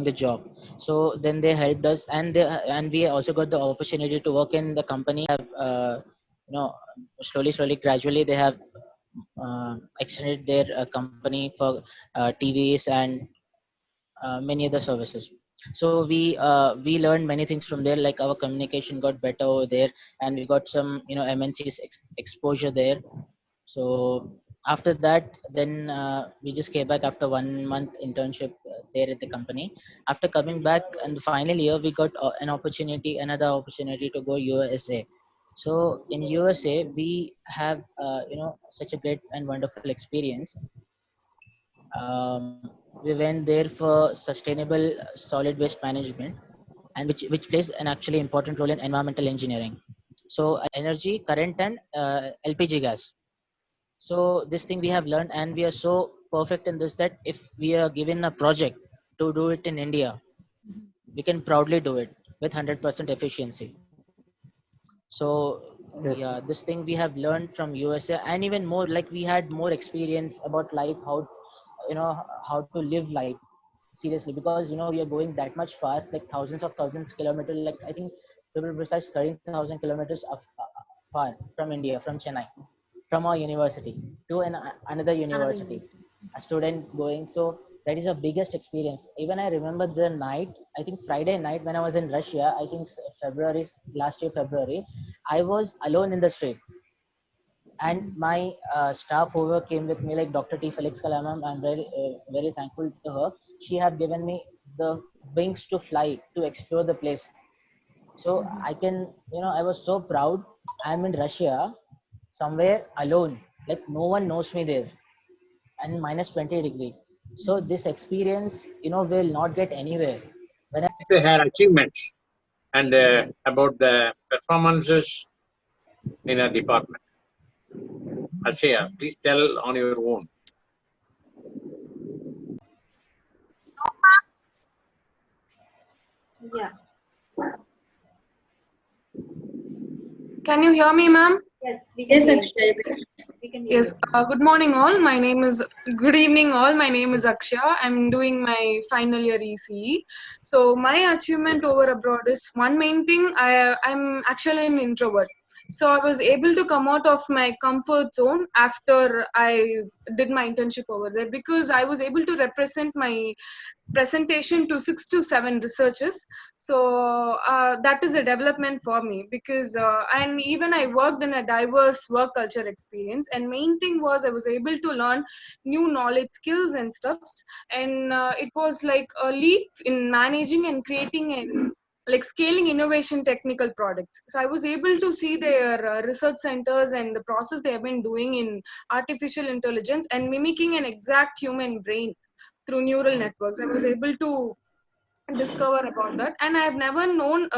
the job. So then they helped us, and we also got the opportunity to work in the company. Have you know slowly gradually they have extended their company for TVs and many other services. So we learned many things from there, like our communication got better over there, and we got some MNCs exposure there. So after that, then we just came back after 1 month internship there at the company. After coming back in the final year, we got another opportunity to go USA. So in USA, we have such a great and wonderful experience. We went there for sustainable solid waste management, and which plays an actually important role in environmental engineering. So energy, current, and LPG gas. So this thing we have learned, and we are so perfect in this that if we are given a project to do it in India, we can proudly do it with 100% efficiency. So Yes. yeah, this thing we have learned from USA, and even more, like we had more experience about life, you know how to live life seriously, because we are going that much far, like thousands kilometers, like I think to be precise 13,000 kilometers far from India, from Chennai, from our university to another Another university, university. a student going. So that is the biggest experience. Even I remember the night, I think Friday night when I was in Russia, I think February, last year February, I was alone in the street, and my staff whoever came with me, like Dr. T. Felix Kalamam, I'm very thankful to her. She have given me the wings to fly to explore the place. So I can, I was so proud. I'm in Russia, somewhere alone, like no one knows me there, and minus 20 degree. So this experience, will not get anywhere. When Her achievements and about the performances in a department. Ashaya, please tell on your own. Yeah. Can you hear me, ma'am? Yes, we can Yes, hear you. Akshay. We can hear Yes. you. Good morning, all. Good evening, all. My name is Akshya. I'm doing my final year ECE. So my achievement over abroad is one main thing. I'm actually an introvert. So I was able to come out of my comfort zone after I did my internship over there, because I was able to represent my presentation to 6 to 7 researchers. So that is a development for me, because and even I worked in a diverse work culture experience, and main thing was I was able to learn new knowledge, skills and stuffs. And it was like a leap in managing and creating and like scaling innovation technical products. So I was able to see their research centers and the process they have been doing in artificial intelligence and mimicking an exact human brain through neural networks. I was able to discover about that, and I have never known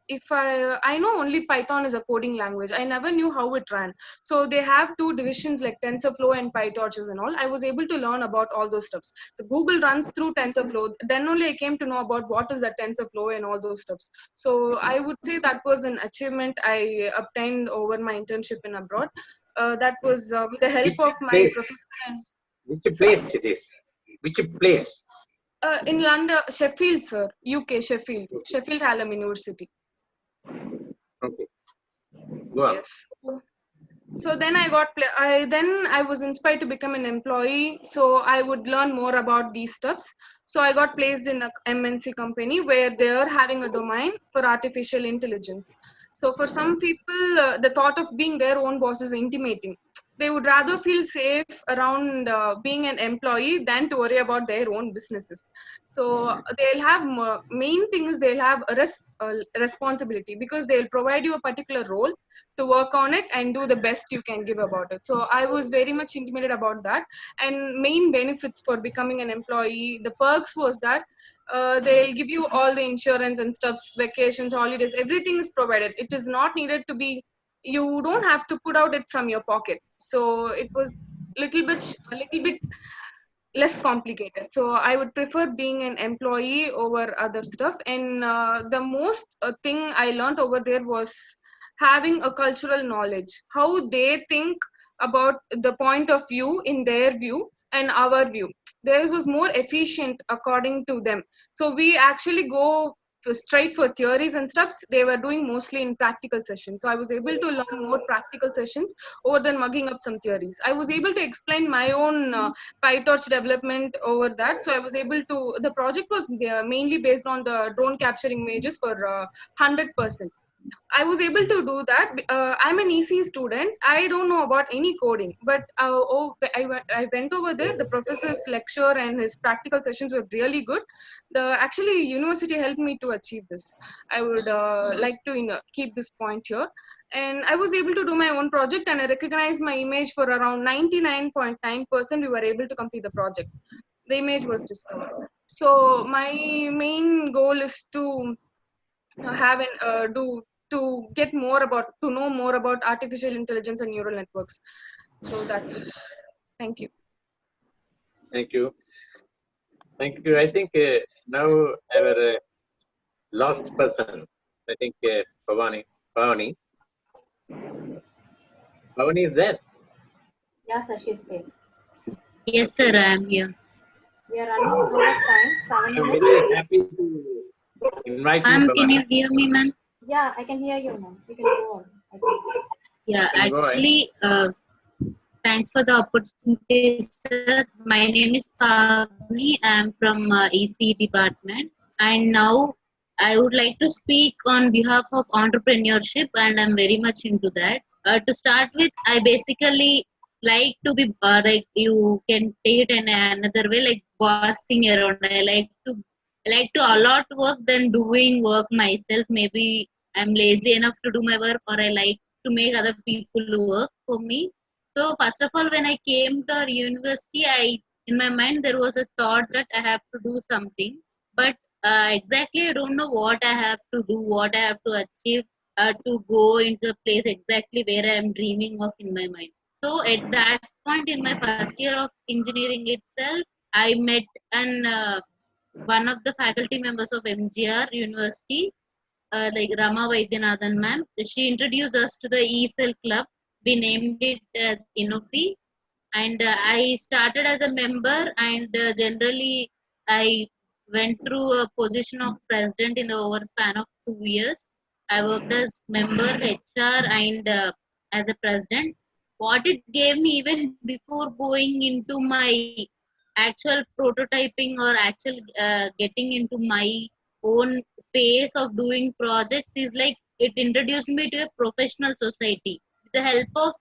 if I know only Python is a coding language. I never knew how it ran. So they have two divisions like TensorFlow and PyTorches and all. I was able to learn about all those stuffs. So Google runs through TensorFlow, then only I came to know about what is that TensorFlow and all those stuffs. So I would say that was an achievement I obtained over my internship in abroad. That was with the help of my Place. professor and Which place it is? Which place? in London, Sheffield, sir, UK, Sheffield, Sheffield Hallam University. Okay. Go on. Yes. So then I was inspired to become an employee. So I would learn more about these stuffs. So I got placed in a MNC company where they are having a domain for artificial intelligence. So for some people, the thought of being their own boss is intimidating. They would rather feel safe around being an employee than to worry about their own businesses. So they'll have main thing is they'll have a responsibility, because they'll provide you a particular role to work on it and do the best you can give about it. So I was very much intimidated about that. And main benefits for becoming an employee, the perks was that they'll give you all the insurance and stuff, vacations, holidays, everything is provided. It is not needed to be, you don't have to put out it from your pocket. So it was a little bit less complicated. So I would prefer being an employee over other stuff. And the most thing I learned over there was having a cultural knowledge, how they think about the point of view in their view and our view. There was more efficient according to them. So we actually go straight for theories and stuff. They were doing mostly in practical sessions. So I was able to learn more practical sessions over than mugging up some theories. I was able to explain my own PyTorch development over that. So I was able to, the project was mainly based on the drone capturing images for 100%. I was able to do that. I'm an EC student. I don't know about any coding, but I went over there. The professor's lecture and his practical sessions were really good. Actually, university helped me to achieve this. I would like to keep this point here. And I was able to do my own project, and I recognized my image for around 99.9%. We were able to complete the project. The image was discovered. So my main goal is to have an to get more about, to know more about artificial intelligence and neural networks. So that's it. Thank you. Thank you. Thank you. I think now our last person, I think Bhavani. Bhavani is there. Yeah, sir, she's there. Yes, sir, I am here. We are running out of time. 7 I'm minutes. very happy to invite you, Can Bhavani. you hear me, ma'am? Yeah, I can hear you, ma'am. You can go on. Yeah, You can go ahead. actually, thanks for the opportunity, sir. My name is Pavni. I am from EC department, and now I would like to speak on behalf of entrepreneurship, and I'm very much into that. To start with, I basically like to be like, you can take it in another way, like bossing around. I like to allot work than doing work myself. Maybe I'm lazy enough to do my work, or I like to make other people work for me. So first of all, when I came to our university, in my mind there was a thought that I have to do something, but exactly I don't know what I have to do, what I have to achieve to go into the place exactly where I am dreaming of in my mind. So at that point in my first year of engineering itself, I met an one of the faculty members of MGR University, like Rama Vaidyanathan ma'am. She introduced us to the ESL club. We named it as Innofi, and I started as a member, and generally I went through a position of president in the overspan of 2 years. I worked as member, HR, and as a president. What it gave me, even before going into my actual prototyping or actual getting into my own phase of doing projects, is like it introduced me to a professional society with the help of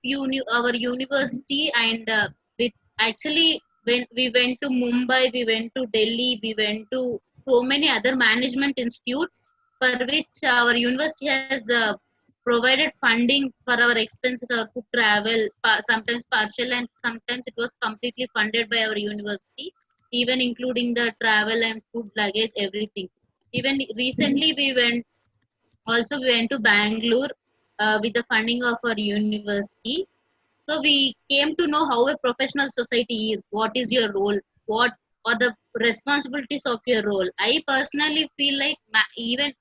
our university, and with actually when we went to Mumbai, we went to Delhi, we went to so many other management institutes for which our university has provided funding for our expenses or to travel, sometimes partial and sometimes it was completely funded by our university, even including the travel and food luggage, everything. Even recently we went to Bangalore with the funding of our university. So we came to know how a professional society is, what is your role, what are the responsibilities of your role. I personally feel like even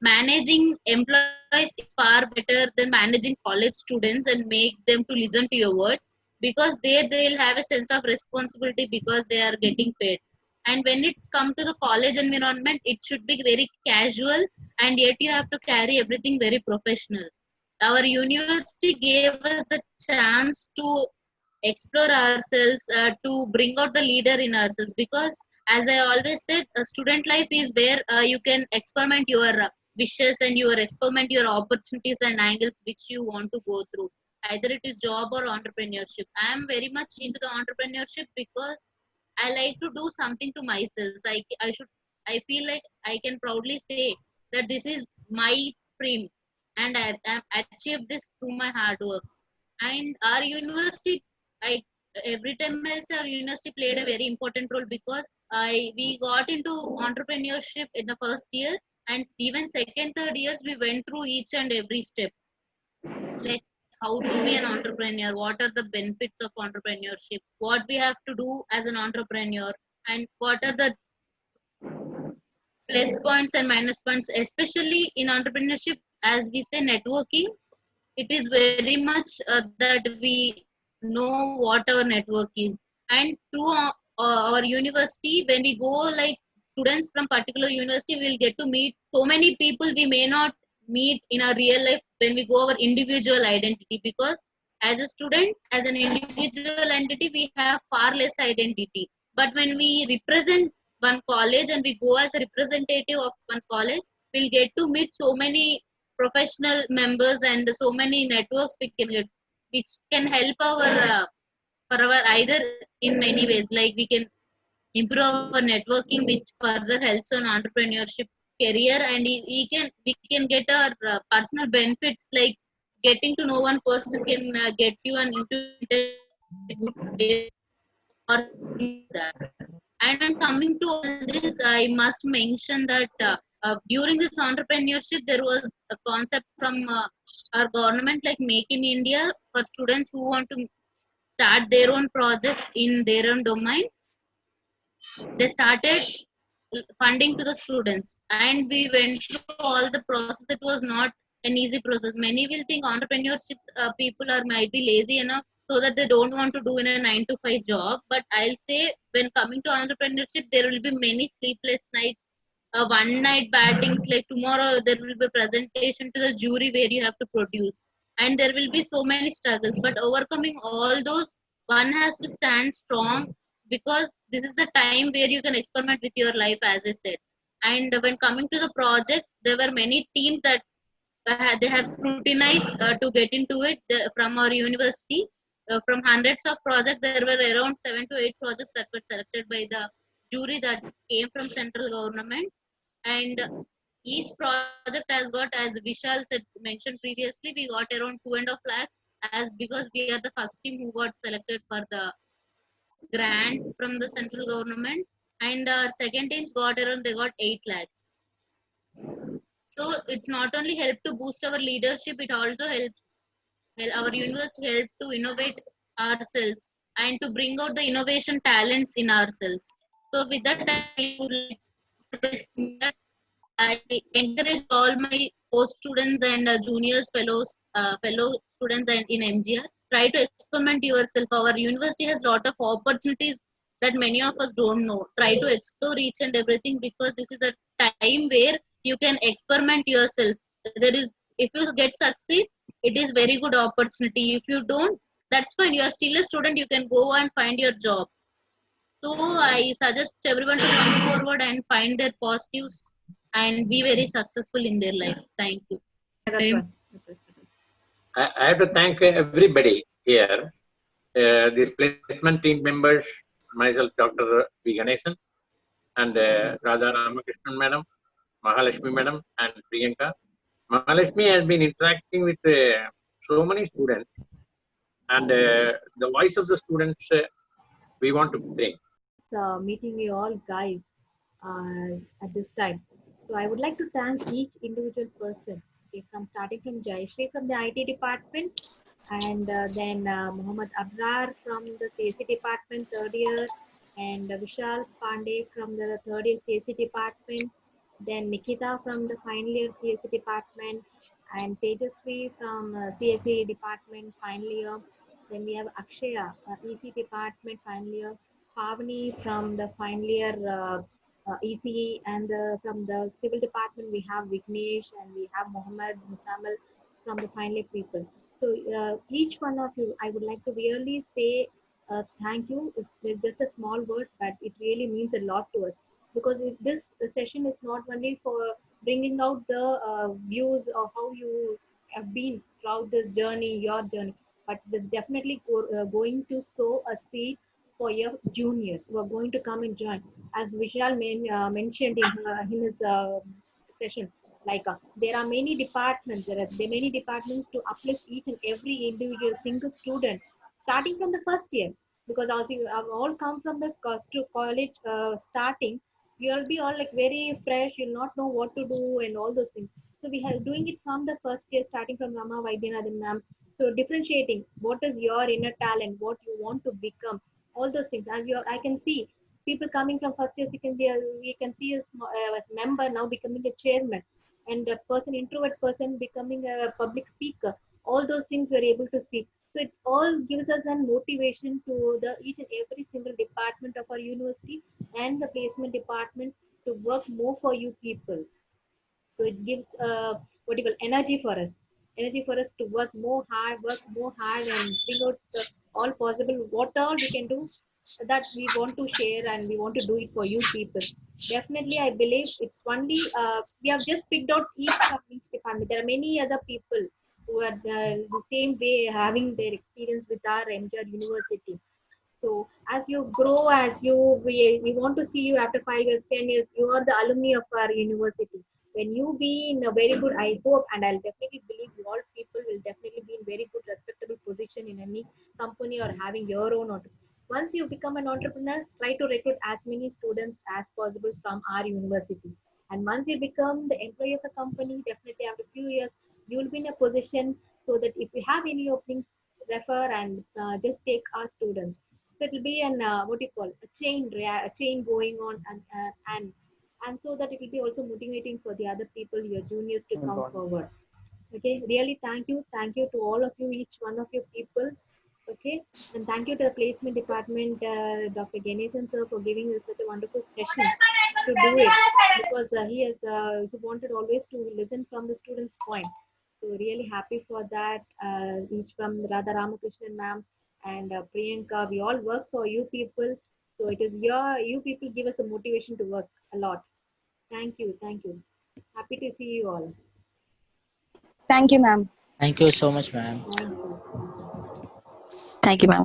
managing employees is far better than managing college students and make them to listen to your words, because there they'll have a sense of responsibility because they are getting paid. And when it's come to the college environment, it should be very casual, and yet you have to carry everything very professional. Our university gave us the chance to explore ourselves, to bring out the leader in ourselves, because as I always said, student life is where you can experiment your wishes and your experiment your opportunities and angles which you want to go through, either it is job or entrepreneurship. I am very much into the entrepreneurship because I like to do something to myself. I feel like I can proudly say that this is my dream, and I achieved this through my hard work. And our university, like every time else our university played a very important role because we got into entrepreneurship in the first year, and even second, third years we went through each and every step, like how to be an entrepreneur, what are the benefits of entrepreneurship, what we have to do as an entrepreneur, and what are the plus points and minus points, especially in entrepreneurship. As we say, networking, it is very much that we know what our network is. And through our university, when we go, like students from particular university will get to meet so many people we may not meet in our real life when we go our individual identity, because as a student, as an individual entity, we have far less identity. But when we represent one college and we go as a representative of one college, we'll get to meet so many professional members and so many networks we can get, which can help our for our either in many ways, like we can improve our networking, which further helps on entrepreneurship career, and we can get our personal benefits, like getting to know one person can get you an into a good way or that. And when coming to all this, I must mention that during this entrepreneurship, there was a concept from our government, like Make in India, for students who want to start their own projects in their own domain. They started funding to the students, and we went through all the process. It was not an easy process. Many will think entrepreneurship people are might be lazy enough so that they don't want to do in a 9 to 5 job. But I'll say, when coming to entrepreneurship, there will be many sleepless nights, one night battings, like tomorrow there will be presentation to the jury where you have to produce, and there will be so many struggles. But overcoming all those, one has to stand strong, because this is the time where you can experiment with your life, as I said. And when coming to the project, there were many teams that they have scrutinized to get into it from our university. From hundreds of projects, there were around 7 to 8 projects that were selected by the jury that came from central government. And each project has got, as Vishal said, mentioned previously, we got around 2.5 lakhs, as because we are the first team who got selected for the grant from the central government, and second teams got around, they got 8 lakhs. So it's not only help to boost our leadership, it also helps our university help to innovate ourselves and to bring out the innovation talents in ourselves. So with that, I would like to I encourage all my post students and juniors, fellow students, and in MGR, try to experiment yourself. Our university has lot of opportunities that many of us don't know. Try to explore each and everything, because this is a time where you can experiment yourself. There is, if you get succeed, it is very good opportunity. If you don't, that's fine. You are still a student. You can go and find your job. So I suggest everyone to come forward and find their positives and be very successful in their life. Thank you. I have to thank everybody here, these placement team members, myself, Dr. V. Ganesan, and Radha Ramakrishnan Madam, Mahalakshmi Madam, and Priyanka. Mahalakshmi has been interacting with so many students, and the voice of the students we want to bring. Meeting you all guys at this time. So I would like to thank each individual person, okay, from starting from Jayashree from the IT department, and then Muhammad Abrar from the CSE department, third year, and Vishal Pandey from the third year CSE department, then Nikita from the final year CSE department, and Tejasvi from CSE department final year. Then we have Akshaya, EC department final year, Pavani from the final year ECE, and from the civil department we have Vignesh, and we have Mohammed Musamal from the final year people. So each one of you, I would like to really say thank you. It's just a small word, but it really means a lot to us, because this session is not only for bringing out the views of how you have been throughout this journey, your journey, but it's definitely going to sow a seed for your juniors who are going to come and join. As Vishal mentioned in his session, like there are many departments, there are many departments to uplift each and every individual single student, starting from the first year. because also you have all come from the college starting. You'll be all like very fresh. You'll not know what to do and all those things. So we have doing it from the first year, starting from Rama Vaidyanathan ma'am. So differentiating what is your inner talent, what you want to become, all those things. As you, I can see people coming from first year, second year. We can see a member now becoming a chairman, and a person, introvert person, becoming a public speaker. All those things we're able to see. So it all gives us a motivation to the each and every single department of our university and the placement department to work more for you people. So it gives what you call energy for us to work more hard, and bring out all possible what all we can do, that we want to share and we want to do it for you people. Definitely, I believe it's only we have just picked out each from each department. There are many other people who are the same way having their experience with our MGR University. So as you grow, we want to see you after 5 years, 10 years. You are the alumni of our university. When you be in a very good, I hope, and I'll definitely believe you all people will definitely be in very good, respectable position in any company or having your own. Once you become an entrepreneur, try to recruit as many students as possible from our university. And once you become the employee of a company, definitely after a few years, you will be in a position so that if you have any openings, refer and just take our students. So it will be an what do you call a chain going on, and so that it will be also motivating for the other people, your juniors, to come forward. Okay, really thank you to all of you, each one of you people. Okay, and thank you to the placement department, Dr. Ganesan sir, for giving us such a wonderful session to do it, because he wanted always to listen from the students' point. So really happy for that. Each from Radha Ramakrishnan ma'am and Priyanka, we all work for you people. So it is you people give us a motivation to work a lot. Thank you, thank you. Happy to see you all. Thank you, ma'am. Thank you so much, ma'am. Thank you. Thank you, ma'am.